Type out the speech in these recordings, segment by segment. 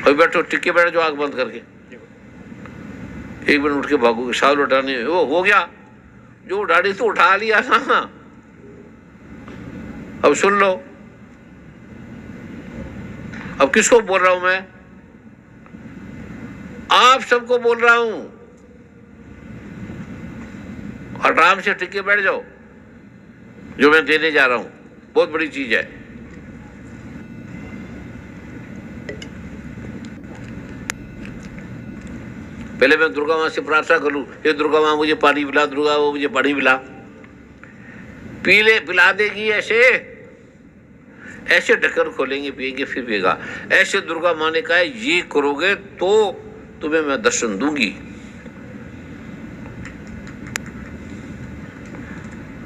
अभी बैठो, टिके बैठ जाओ आंख बंद करके, एक मिनट उठ के भागोगे, शाल उठाने वो हो गया, जो दाढ़ी तो उठा लिया ना। अब सुन लो, अब किसको बोल रहा हूं मैं? आप सबको बोल रहा हूं, आराम से टिके बैठ जाओ, जो मैं देने जा रहा हूं बहुत बड़ी चीज है। पहले मैं दुर्गा मां से प्रार्थना करूं, ये दुर्गा मां मुझे पानी पिला, दुर्गा वो मुझे पानी पिला, पिला देगी ऐसे ऐसे ढक्कन खोलेंगे, पिएंगे, फिर पिएगा। ऐसे दुर्गा मां ने कहा ये करोगे तो तुम्हें मैं दर्शन दूंगी।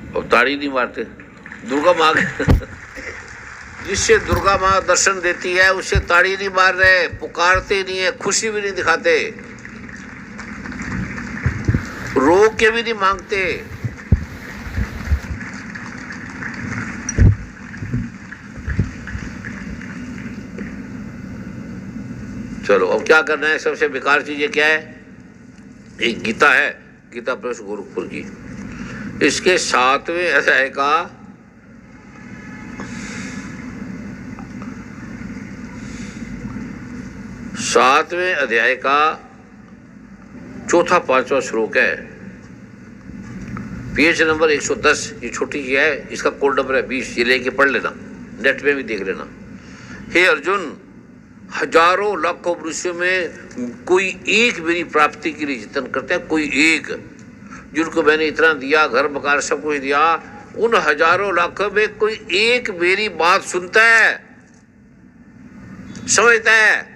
और ताड़ी नहीं मारते दुर्गा मां जिससे दुर्गा मां दर्शन देती है उससे ताड़ी नहीं मार रहे, पुकारते नहीं है, खुशी भी नहीं दिखाते, रो के भी नहीं मांगते। चलो अब क्या करना है? सबसे बेकार चीजें क्या है? एक गीता है, गीता प्रेस गोरखपुर की, इसके 7वें अध्याय का 7वें अध्याय का 4-5वां श्लोक है, पेज नंबर 110। ये छोटी सी है, इसका कोड नंबर है 20। ये लेके पढ़ लेना, नेट पे भी देख लेना। हे अर्जुन, हजारों लाखों मनुष्यों में कोई एक मेरी प्राप्ति के लिए जतन करते हैं, कोई एक, जिनको मैंने इतना दिया, घर मकान सब कुछ दिया, उन हजारों लाखों में कोई एक मेरी बात सुनता है, समझता है,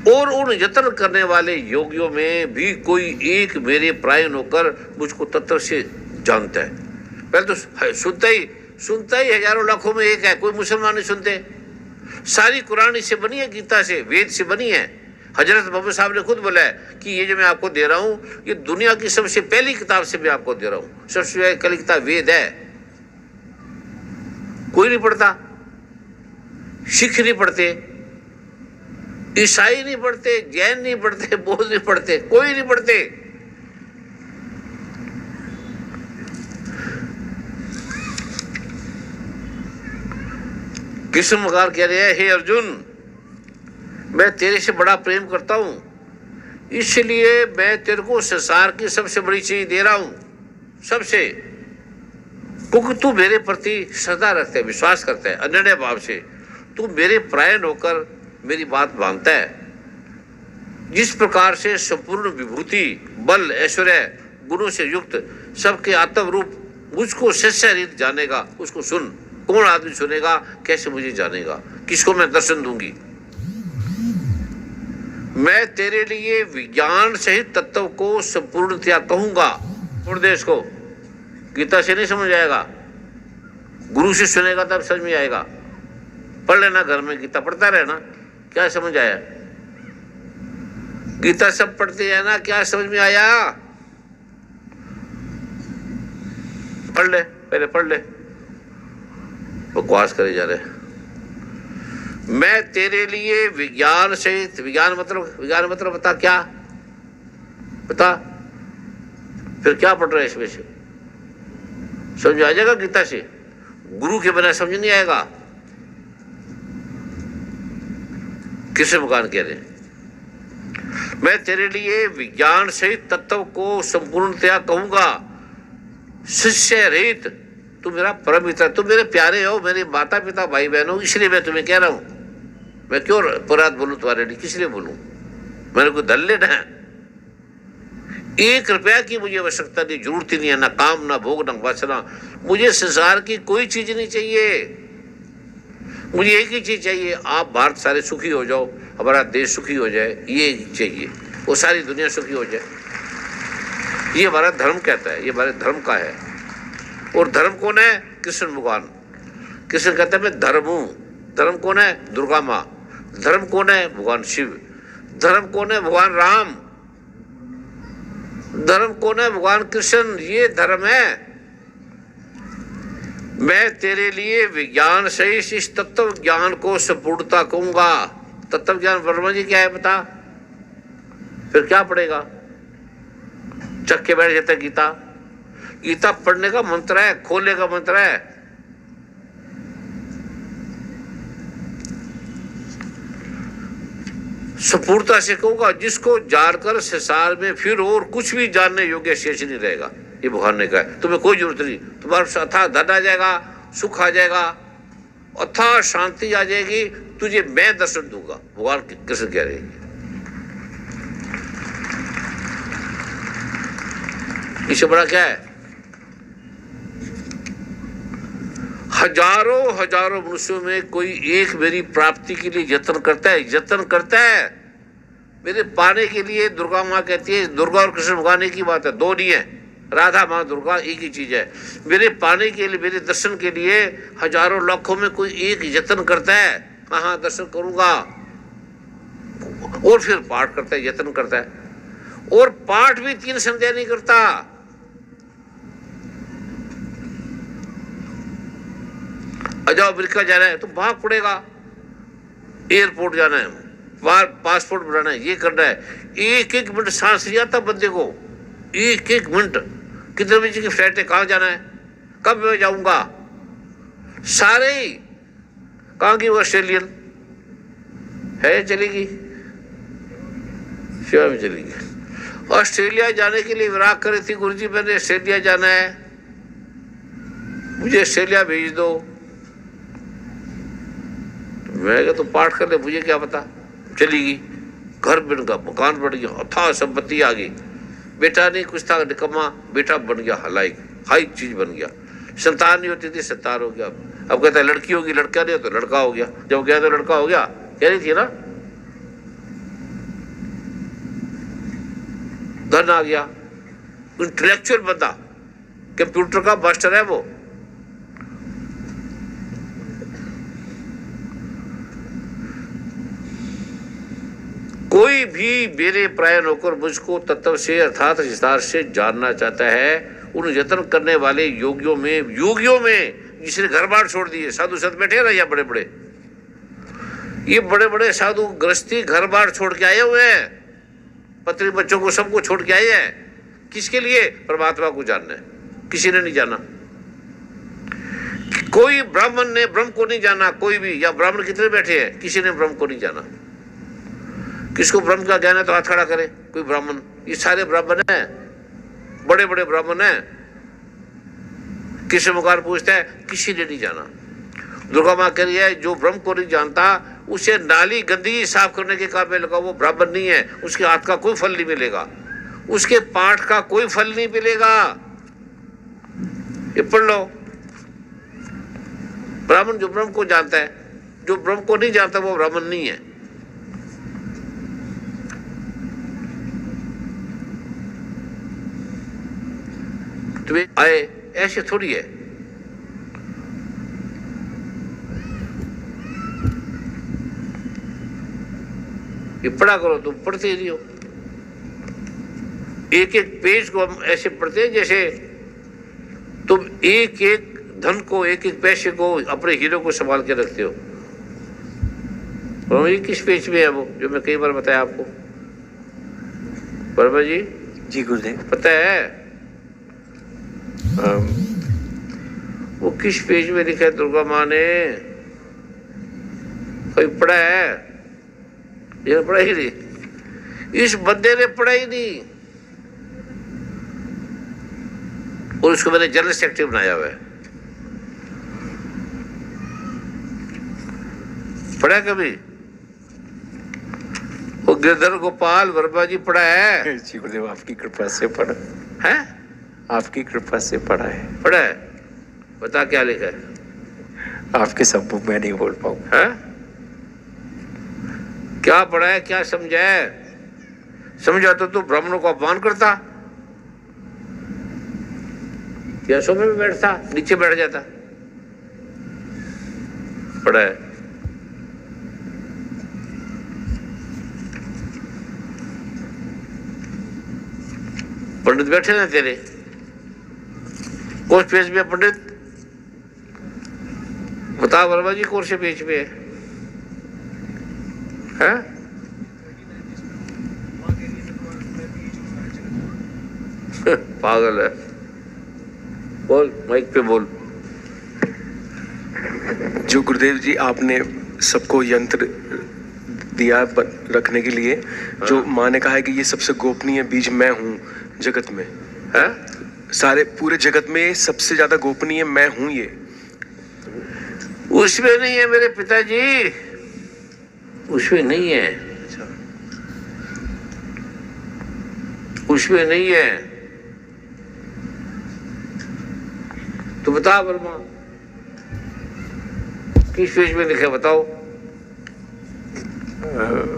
और उन यत्न करने वाले योगियों में भी कोई एक मेरे प्रायण होकर मुझको तत्व से जानता है। पहले तो सुनता ही हजारों लाखों में एक है, कोई मुसलमान नहीं सुनते। सारी कुरान इससे बनी है, गीता से, वेद से बनी है। हजरत मोहम्मद साहब ने खुद बोला है कि ये जो मैं आपको दे रहा हूं, ये दुनिया की सबसे पहली किताब से मैं आपको दे रहा हूं। सबसे पहली किताब वेद है। कोई नहीं पढ़ता, सिख नहीं पढ़ते, ईसाई नहीं पढ़ते, जैन नहीं पढ़ते, बौद्ध नहीं पढ़ते, कोई नहीं पढ़ते। कृष्ण भगवान कह रहे हैं, हे अर्जुन, मैं तेरे से बड़ा प्रेम करता हूं, इसलिए मैं तेरे को संसार की सबसे बड़ी चीज दे रहा हूं, सबसे, क्योंकि तू मेरे प्रति श्रद्धा रखता है, विश्वास करता है, अनन्य भाव से तू मेरे प्रायण होकर मेरी बात मानता है। जिस प्रकार से संपूर्ण विभूति, बल, ऐश्वर्य, गुणों से युक्त सबके आत्म रूप मुझको सच्चारित जानेगा, उसको सुन। कौन आदमी सुनेगा? कैसे मुझे जानेगा? किसको मैं दर्शन दूंगी? मैं तेरे लिए विज्ञान सहित तत्व को संपूर्णतया कहूंगा। छोड़ दे इसको, गीता से नहीं समझ आएगा, गुरु से सुनेगा तब समझ में आएगा। पढ़ लेना घर में, गीता पढ़ता रहना, क्या समझ आया? गीता सब पढ़ते हैं ना, क्या समझ में आया? पढ़ ले, पहले पढ़ ले, बकवास करे जा रहे। मैं तेरे लिए विज्ञान सहित, विज्ञान मतलब बता क्या? बता, फिर क्या पढ़ रहे इसमें से? समझ आ जाएगा गीता से, गुरु के बिना समझ नहीं आएगा। कृष्ण भगवान कह रहे, मैं तेरे लिए विज्ञान सहित तत्व को संपूर्णतया कहूंगा, शिष्य रहित। तू मेरा परम मित्र, तुम मेरे प्यारे हो, मेरे माता पिता भाई बहन हो, इसलिए मैं तुम्हें कह रहा हूं। मैं क्यों पुरात बोलूं तुम्हारे लिए? किस लिए बोलूं? मैंने कोई दल लेना है? 1 रुपया की मुझे आवश्यकता नहीं, जरूरत ही नहीं है, ना काम, ना भोग, ना वासना। मुझे संसार की कोई चीज नहीं चाहिए, मुझे एक ही चीज चाहिए, आप भारत सारे सुखी हो जाओ, हमारा देश सुखी हो जाए, ये चाहिए, वो सारी दुनिया सुखी हो जाए। ये हमारा धर्म कहता है, ये हमारे धर्म का है। और धर्म कौन है? कृष्ण भगवान। कृष्ण कहता है मैं धर्म हूं। धर्म कौन है? दुर्गा माँ। धर्म कौन है? भगवान शिव। धर्म कौन है? भगवान राम। धर्म कौन है? भगवान कृष्ण। ये धर्म है। मैं तेरे लिए विज्ञान सहित इस तत्व ज्ञान को संपूर्णता कहूंगा। तत्व ज्ञान वर्मा जी क्या है बता, फिर क्या पढ़ेगा? चक के बैठ जाता गीता। गीता पढ़ने का मंत्र है, खोलने का मंत्र है। संपूर्णता से कहूंगा, जिसको जानकर संसार में फिर और कुछ भी जानने योग्य शेष नहीं रहेगा। ये भगवान ने कहा है, तुम्हें कोई जरूरत नहीं। तुम्हारा अथाह धन आ जाएगा, सुख आ जाएगा, अथाह शांति आ जाएगी, तुझे मैं दर्शन दूंगा। भगवान कृष्ण कह रहे हैं। इससे बड़ा क्या है? हजारों हजारों मनुष्यों में कोई एक मेरी प्राप्ति के लिए यत्न करता है, यत्न करता है मेरे पाने के लिए। दुर्गा माँ कहती है, दुर्गा और कृष्ण भगवान एक ही बात है, दो नहीं है। राधा माँ दुर्गा एक ही चीज है। मेरे पाने के लिए, मेरे दर्शन के लिए हजारों लाखों में कोई एक यत्न करता है, कहाँ दर्शन करूंगा, और फिर पाठ करता है, यत्न करता है। और पाठ भी 3 संध्या नहीं करता। अजाओ अमेरिका जाना है तो भाग पड़ेगा, एयरपोर्ट जाना है, बाहर पासपोर्ट बनाना है, ये करना है। एक एक मिनट सांस नहीं आता बंदे को, एक एक मिनट। कितने बजे की फ्लाइट है, कहाँ जाना है, कब मैं जाऊंगा, सारे ही। कहाँ की वो ऑस्ट्रेलियन है, चलेगी सेवा में चलेगी। ऑस्ट्रेलिया जाने के लिए विराग करी थी, गुरुजी मैंने ऑस्ट्रेलिया जाना है, मुझे ऑस्ट्रेलिया भेज दो। मैं क्या, तो पाठ कर ले, मुझे क्या पता। चलेगी, घर बन गया, मकान बन गया, अथाह संपत्ति आ गई। बेटा नहीं कुछ था, निकम्मा, बेटा बन गया, हलाइक हाई चीज बन गया। संतान नहीं होती थी, संतान हो गया। अब कहता है लड़की होगी, लड़का नहीं हो तो लड़का हो गया। जब गया तो लड़का हो गया, कह रही थी ना। धन आ गया, इंटेलेक्चुअल बंदा, कंप्यूटर का मास्टर है वो। कोई भी मेरे प्रायण होकर मुझको तत्व से अर्थात विस्तार से जानना चाहता है, उन यत्न करने वाले योगियों में जिसने घर बार छोड़ दिए, साधु संत बैठे ना, या बड़े बड़े, ये बड़े बड़े साधु गृहस्थी घर बार छोड़ के आए हुए हैं, पत्नी बच्चों को सबको छोड़ के आए हैं। किसके लिए? परमात्मा को जानना है। किसी ने नहीं जाना। कोई ब्राह्मण ने ब्रह्म को नहीं जाना, कोई भी। या ब्राह्मण कितने बैठे हैं, किसी ने ब्रह्म को नहीं जाना। किसको ब्रह्म का ज्ञान है तो हाथ खड़ा करे कोई ब्राह्मण। ये सारे ब्राह्मण हैं, बड़े बड़े ब्राह्मण हैं। कृष्ण भगवान पूछता है, किसी ने नहीं जाना। दुर्गा माँ कह रही है, जो ब्रह्म को नहीं जानता उसे नाली गंदगी साफ करने के काम में लगा, वो ब्राह्मण नहीं है। उसके हाथ का कोई फल नहीं मिलेगा, उसके पाठ का कोई फल नहीं मिलेगा। ये पढ़ लो। ब्राह्मण जो ब्रह्म को जानता है, जो ब्रह्म को नहीं जानता वो ब्राह्मण नहीं है। तुम्हें आए ऐसे थोड़ी है। ये पढ़ा करो, तुम पढ़ते ही नहीं हो। एक एक पेज को हम ऐसे पढ़ते हैं जैसे तुम एक एक धन को, एक एक पैसे को, अपने हीरो को संभाल के रखते हो। और ये किस पेज में है वो, जो मैं कई बार बताया आपको? वर्मा जी। जी गुरुदेव। पता है वो किस पेज में लिखा है? दुर्गा माँ ने कोई पढ़ा है? ये पढ़ा ही नहीं, इस बंदे ने पढ़ा ही नहीं। और उसको मैंने जनरल सेक्रेटरी बनाया हुआ है। पढ़ा कभी? वो गिरधर गोपाल वर्मा जी पढ़ा है? जी गुरुदेव, आपकी कृपा से पढ़ा है। आपकी कृपा से पढ़ा है। पढ़ा है? बता क्या लिखा है? आपके सम्मुख में नहीं बोल पाऊँ। है? क्या पढ़ा है, क्या समझा है? समझा तो तू ब्राह्मणों को अपमान करता या सोफे में बैठता, नीचे बैठ जाता। पढ़ा है? पंडित बैठे ना तेरे, कौन पेज में पंडित? बता वर्मा जी, कौन से पेज पे है? है? पागल है। बोल, माइक पे बोल। जो गुरुदेव जी आपने सबको यंत्र दिया रखने के लिए, जो माँ ने कहा है कि ये सबसे गोपनीय बीज मैं हूँ जगत में, है? सारे पूरे जगत में सबसे ज्यादा गोपनीय मैं हूँ ये। उसमें नहीं है मेरे पिताजी, उसमें नहीं है, उसमें नहीं है। तो बता वर्मा, किस पेज में लिखा बताओ,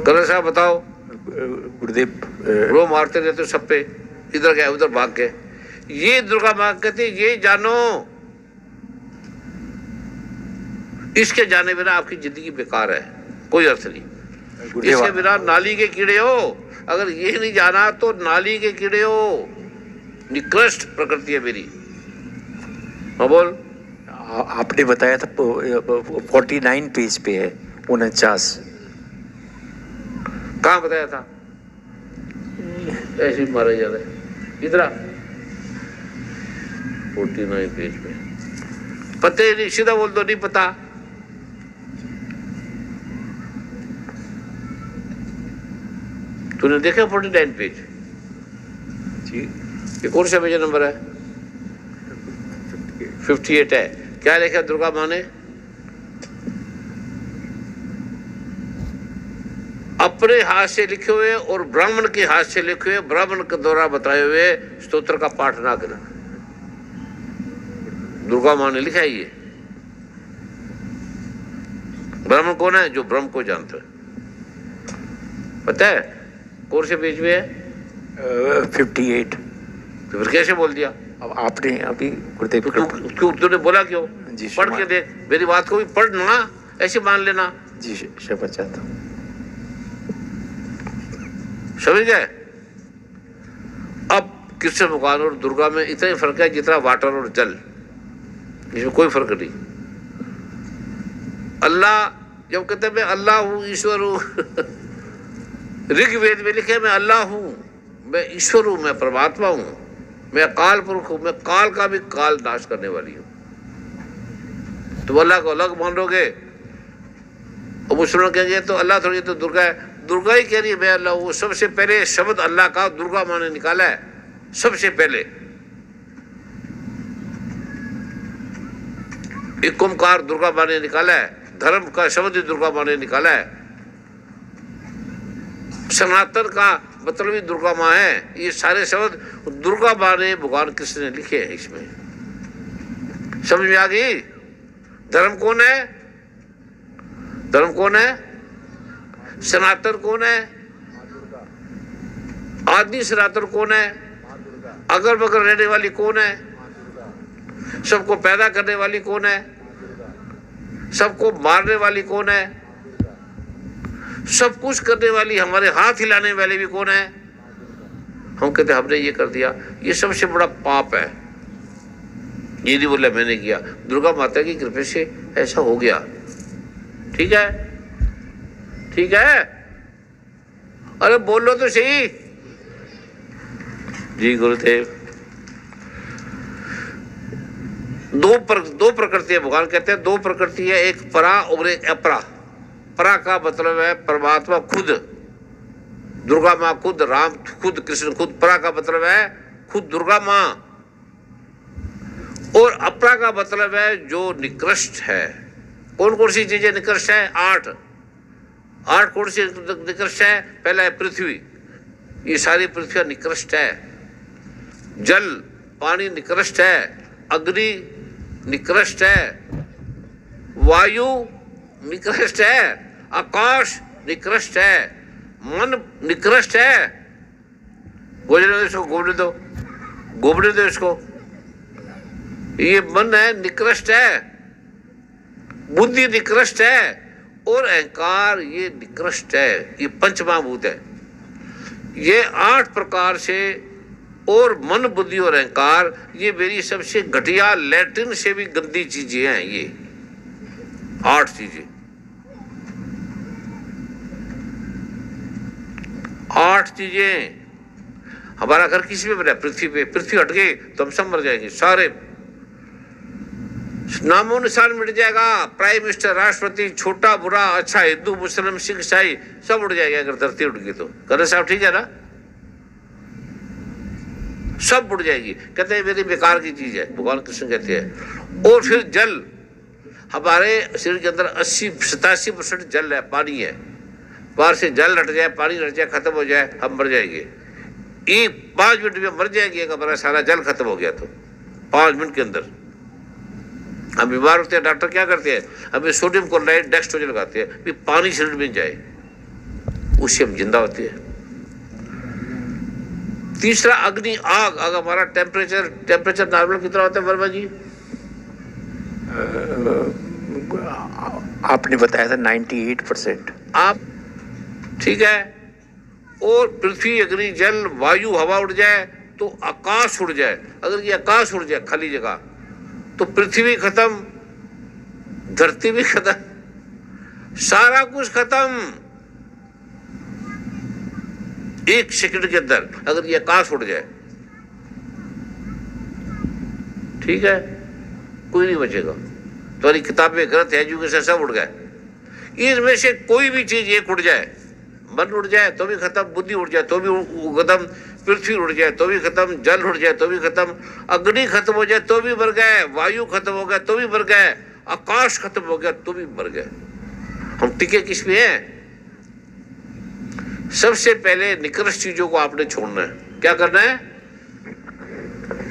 कलर साहब बताओ। गुरुदेव रो मारते रहते सब पे, इधर गए उधर भाग गए। ये दुर्गा माँ कहती ये जानो, इसके जाने बिना आपकी जिंदगी बेकार है, कोई अर्थ नहीं। इसके बिना नाली के कीड़े हो, अगर ये नहीं जाना तो नाली के कीड़े हो। निकृष्ट प्रकृति है मेरी। हाँ बोल। आपने बताया था 49 पेज पे है, 49। कहाँ बताया था? ऐसे ही मारा जा रहा है इधर 49 पेज पे। पता ही नहीं, सीधा बोल दो नहीं पता। तूने देखा 49 पेज? जी ये कौन सा पेज नंबर है? 58 है। क्या लिखा दुर्गा माँ ने? अपने हाथ से लिखे हुए और ब्राह्मण के हाथ से लिखे हुए, ब्राह्मण के द्वारा बताए हुए स्तोत्र का पाठ ना करना। दुर्गा माँ ने लिखा है ये। ब्राह्मण कौन है? जो ब्रह्म को जानता है। पता है कौन से पेज में है? 58। तो फिर कैसे बोल दिया? अब आपने अभी गुरुदेव क्यों तूने बोला क्यों? जी, पढ़ के देख, मेरी बात को भी पढ़ना, ऐसे मान लेना। जी क्षमा चाहता हूँ। समझ गए? अब कृष्ण भगवान और दुर्गा में इतना ही फर्क है जितना वाटर और जल, इसमें कोई फर्क नहीं। अल्लाह जब कहते हैं मैं अल्लाह हूँ, ईश्वर हूँ ऋग्वेद में लिखे मैं अल्लाह हूँ, मैं ईश्वर हूँ, मैं परमात्मा हूँ, मैं अकाल पुरुष हूँ, मैं काल का भी काल नाश करने वाली हूँ। तुम अल्लाह को अलग मान लोगे और मुसलमान कहेंगे तो अल्लाह थोड़ी, तो दुर्गा है। दुर्गा ही कह रही है मैं अल्लाह हूँ। सबसे पहले शब्द अल्लाह का दुर्गा माँ ने निकाला है, सबसे पहले। एक ओंकार दुर्गा माँ ने निकाला है, धर्म का शब्द दुर्गा माँ ने निकाला है, सनातन का मतलब ही दुर्गा माँ है। ये सारे शब्द दुर्गा माँ ने भगवान कृष्ण ने लिखे हैं। इसमें समझ में आ गई? धर्म कौन है? धर्म कौन है? सनातन कौन है? आदि सनातन कौन है? अगल बगल रहने वाली कौन है? सबको पैदा करने वाली कौन है? सबको मारने वाली कौन है? सब कुछ करने वाली, हमारे हाथ हिलाने वाले भी कौन है? हम कहते हमने ये कर दिया। ये सबसे बड़ा पाप है। ये नहीं बोला मैंने किया, दुर्गा माता की कृपा से ऐसा हो गया। ठीक है, ठीक है। अरे बोलो तो सही। जी गुरुदेव। दो प्रकृति है, भगवान कहते हैं दो प्रकृति है, एक परा और एक अपरा। परा का मतलब है परमात्मा खुद, दुर्गा माँ खुद, राम खुद, कृष्ण खुद। परा का मतलब है खुद दुर्गा माँ। और अपरा का मतलब है जो निकृष्ट है। कौन कौन सी चीजें निकृष्ट है? 8 कौन सी निकृष्ट है? पहला है पृथ्वी, ये सारी पृथ्वी निकृष्ट है। जल पानी निकृष्ट है, अग्नि निकृष्ट है, वायु निकृष्ट है, आकाश निकृष्ट है, मन निकृष्ट है। गोजने दो इसको, गोबने दो, गोबने दो इसको। ये मन है निकृष्ट है, बुद्धि निकृष्ट है और अहंकार ये निकृष्ट है। ये पंचमहाभूत है। ये 8 प्रकार से, और मन बुद्धि और अहंकार ये मेरी सबसे घटिया, लैट्रिन से भी गंदी चीजें हैं। ये 8 चीजें। 8 चीजें। हमारा घर किसी पे बना? पृथ्वी पे। पृथ्वी हट गई तो हम सब मर जाएंगे सारे, नामो निशान मिट जाएगा। प्राइम मिनिस्टर, राष्ट्रपति, छोटा बुरा, अच्छा, हिंदू मुस्लिम सिख ईसाई सब उड़ जाएगा अगर धरती उड़ गई तो। कहते साहब ठीक है ना, सब उड़ जाएगी। कहते हैं मेरी बेकार की चीज है, भगवान कृष्ण कहते हैं। और फिर जल, हमारे शरीर के अंदर 87% जल है, पानी है। बाहर से जल हट जाए, पानी हट जाए, खत्म हो जाए, हम मर जाएंगे। 5 मिनट में मर जाएंगे अगर हमारा सारा जल खत्म हो गया तो। 5 मिनट के अंदर हम बीमार होते हैं, डॉक्टर क्या करते हैं? हमें सोडियम क्लोराइड, डेक्स्ट्रोजन लगाते हैं कि पानी शरीर में जाए, उससे हम जिंदा होते हैं। तीसरा अग्नि, आग। अगर हमारा टेम्परेचर नॉर्मल कितना होता है वर्मा जी? आपने बताया था 98%। आप ठीक है। और पृथ्वी, अग्नि, जल, वायु, हवा उड़ जाए तो आकाश उड़ जाए। अगर ये आकाश उड़ जाए खाली जगह तो पृथ्वी खत्म, धरती भी खत्म, सारा कुछ खत्म। 1 सेकंड के अंदर अगर ये आकाश उड़ जाए, ठीक है, कोई नहीं बचेगा। तुम्हारी किताबें गलत है, एजुकेशन सब उड़ गए। इसमें से कोई भी चीज एक उड़ जाए, मन उड़ जाए तो भी खत्म, बुद्धि उड़ जाए तो भी खत्म, पृथ्वी उड़ जाए तो भी खत्म, जल उड़ जाए तो भी खत्म, अग्नि खत्म हो जाए तो भी मर गए, वायु खत्म हो गया तो भी मर गए, आकाश खत्म हो गया तो भी मर गए। हम टिके किस में हैं? सबसे पहले निकृष्ट चीजों को आपने छोड़ना है। क्या करना है?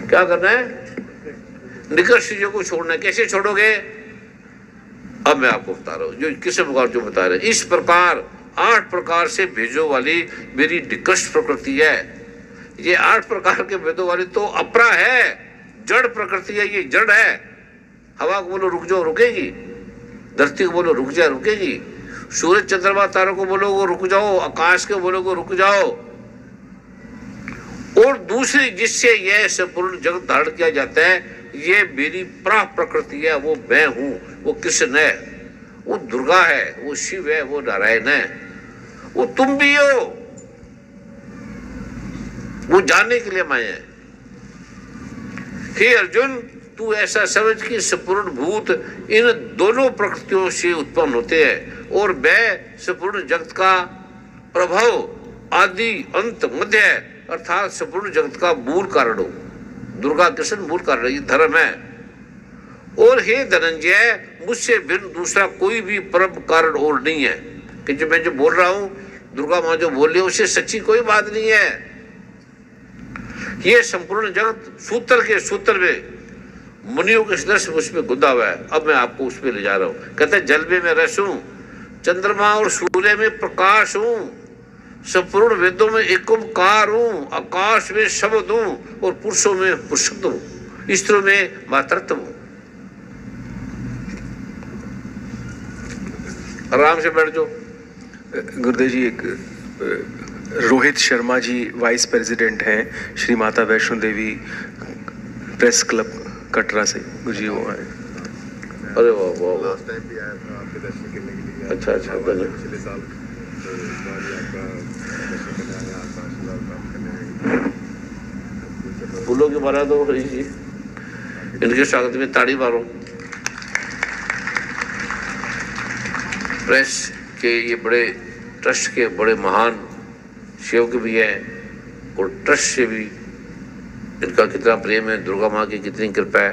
क्या करना है? निकृष्ट चीजों को छोड़ना है। कैसे छोड़ोगे? अब मैं आपको बता रहा हूं, जो किसी प्रकार जो बता रहे, इस प्रकार 8 प्रकार से भेजो वाली मेरी निकृष्ट प्रकृति है। ये 8 प्रकार के भेदों वाली तो अपरा है, जड़ प्रकृति है, ये जड़ है। हवा को बोलो रुक जाओ, रुकेगी। धरती को बोलो रुक जाए, रुकेगी। सूरज, चंद्रमा, तारों को बोलो वो रुक जाओ, आकाश के बोलो को रुक जाओ। और दूसरी जिससे यह संपूर्ण जगत धारण किया जाता है, ये मेरी प्रा प्रकृति है, वो मैं हूं, वो कृष्ण है, वो दुर्गा है, वो शिव है, वो नारायण है, वो तुम भी हो। वो जानने के लिए मैं है। हे अर्जुन, तू ऐसा समझ कि संपूर्ण भूत इन दोनों प्रकृतियों से उत्पन्न होते हैं और मैं संपूर्ण जगत का प्रभाव, आदि, अंत, मध्य, अर्थात संपूर्ण जगत का मूल कारण हूं। दुर्गा कृष्ण मूल कारण, ये धर्म है। और हे धनंजय, मुझसे भिन्न दूसरा कोई भी परम कारण और नहीं है। कि जो मैं जो बोल रहा हूं, दुर्गा माँ जो बोल रही है, उससे सच्ची कोई बात नहीं है। ये संपूर्ण जगत सूत्र के सूत्र में मुनियों के सदस्य उसमें गुंदा हुआ है। अब मैं आपको उसमें ले जा रहा हूं। कहते हैं जल में मैं रस हूं, चंद्रमा और सूर्य में प्रकाश हूं, संपूर्ण वेदों में एकोमकार हूं, आकाश में शब्द हूं और पुरुषों में पुरुषत्व हूं, स्त्रियों में मातृत्व हूं। आराम से बैठ जाओ। गुरुदेव जी, एक रोहित शर्मा जी वाइस प्रेसिडेंट हैं श्री माता वैष्णो देवी प्रेस क्लब कटरा से। गुरु जी वो आए। अरे वाह वाह वाह, लास्ट टाइम भी आया था आपके दर्शन करने के लिए। अच्छा अच्छा, पिछले साल तो इस बार भी आपका दर्शन करने आया, आपका आशीर्वाद प्राप्त करने आए। फूलों की माला दो हरी जी, इनके स्वागत में ताड़ी मारो। प्रेस के ये बड़े ट्रस्ट के बड़े महान सेवक भी हैं और ट्रस्ट से भी इनका कितना प्रेम है, दुर्गा माँ की कितनी कृपा है।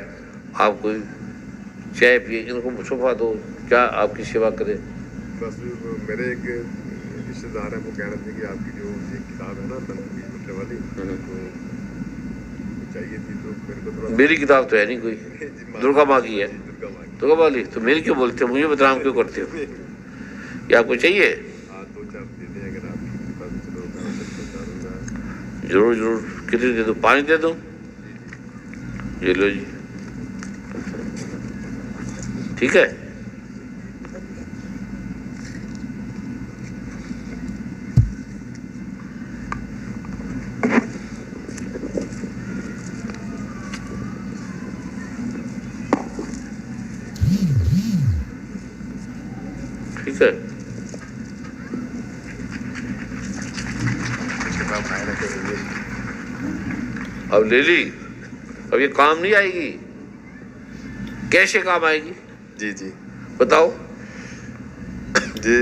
आप कोई चाय पिए, इनको सुफा दो, क्या आपकी सेवा करें। बस मेरे एक रिश्तेदार हैं, वो कह रहे थे कि आपकी जो ये किताब है ना मतलब वाली, तो चाहिए थी, तो मेरे को थोड़ा। मेरी किताब तो है नहीं कोई, दुर्गा माँ की है। दुर्गा माँ की। दुर्गा वाली तो मेरी क्यों बोलते हो, मुझे बदनाम क्यों करते हो? क्या आपको चाहिए? हाँ, 2-4 दे दें अगर आपकी कृपा से। चलो मैं जरूर जरूर। कितनी दे दो? 5 दे दो? ये लो जी, ठीक है। ठीक है। आए ना करेंगे। अब ले ली, अब ये काम नहीं आएगी, कैसे काम आएगी जी जी बताओ। जी,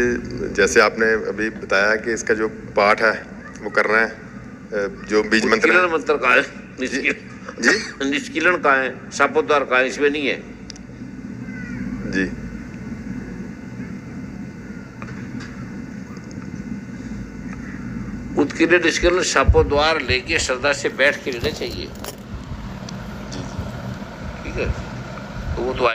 जैसे आपने अभी बताया कि इसका जो पाठ है वो करना है, जो बीज मंत्र उत्कीर्ण है। मंत्र का है, जी निष्कीलन का है, शापोद्वार का है, इसमें नहीं है। जी उत्कीर्ण निष्कीर्ण शापोद्वार लेके श्रद्धा से बैठ के लेना चाहिए, ठीक है। तो वो तो